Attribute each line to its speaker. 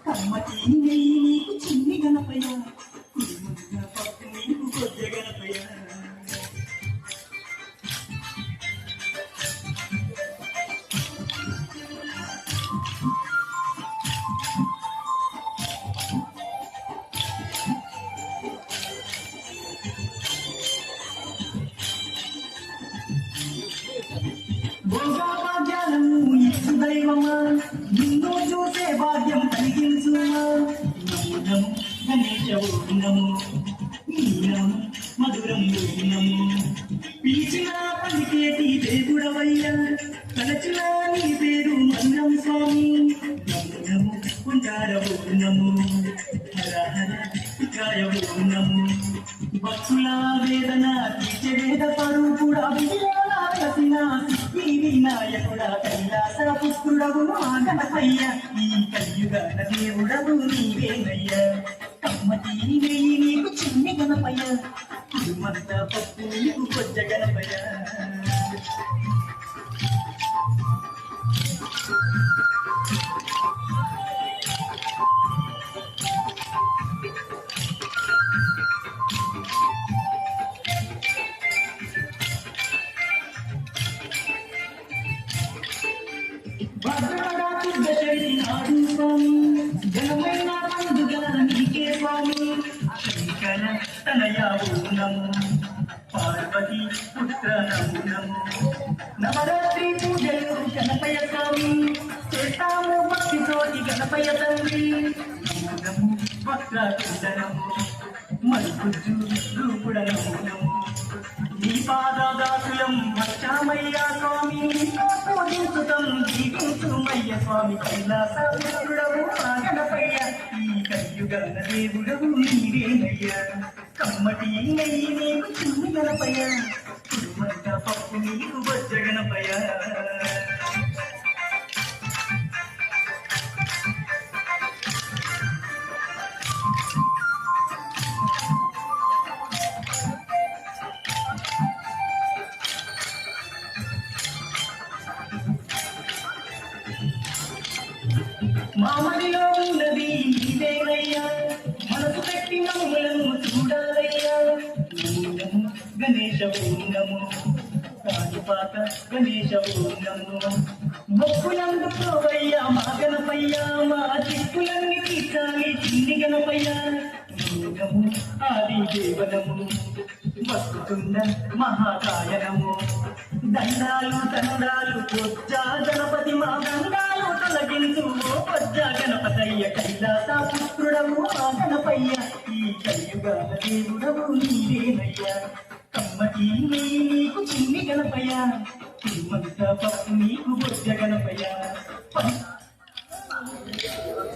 Speaker 1: కమ్మటి నీకు చిన్ని గణపయ్య కుడిముద్ద పప్పు నీకు కొద్ద గణపయ్య భోగాభాగ్యాలను ఇచ్చు దైవమా నిన్ను చూసే భాగ్యం కలిగించుమా నము నము గణేశవు నము నీ నము మధురం నము పిలిచిన పలికేటి దేవుడవయ్యా తలచిన నీ పేరు మన్నం స్వామి నము నము కుంటారవు నము హర హర వికాయవు నము భక్తుల వేదన తీర్చే వేద పరుపుడా వినాయకుడా కైలాస పుత్రుడవు మా గణపయ్య ఈ కలియుగాన దేవుడవు నీవేనయ్య కమ్మటి నెయ్యి నీకు చిన్ని గణపయ్య కుడుమంత పప్పు నీకు కొద్ద గణపయ్య నాడు స్వామి ఘనమైన పండుగ నీకే స్వామి శంకర తనయావు నము పార్వతి పుత్ర నము నము నవరాత్రి పూజలు గణపయ్య స్వామి చేస్తాము భక్తితోటి గణపయ్య తండ్రి నము నము వక్రకుండనము మల్పుజు రూపుడ నము నము నీ పాదాదాసులం వచ్చామయ్యా స్వామి పూజించుతం జీవించుమయ్య స్వామి కైలాస పుత్రుడవు మా గణపయ్య ఈ కలియుగన దేవుడవు నీవేనయ్య కమ్మటి నెయ్యి నీకు చిన్ని గణపయ్య కుడుమంత పప్పు నీకు బొజ్జ గణపయ్య మామడిలో ఉన్నది నీవేనయ్యా మనసు పెట్టి మమ్మలను చూడాలయ్యా నము గణేశ నము కాణిపాక గణేశ నము మొక్కులందుకోవయ్యా మా గణపయ్యా మా చిక్కులన్నీ తీర్చాలి చిన్ని గణపయ్యా నము ఆది దేవనము వస్తున్న మహాకాయనము దండాలు దండాలు కొజ్జ గణపతి మా దండాలు తొలగించు కొజ్జ గణపతయ్య కైలాస పుత్రుడము మా గణపయ్య ఈ కలియుగాల దేవుడవు నీవేనయ్య కమ్మటి నెయ్యి నీకు చిన్ని గణపయ్య తిరుమంత పప్పు నీకు బొజ్జ గణపయ్య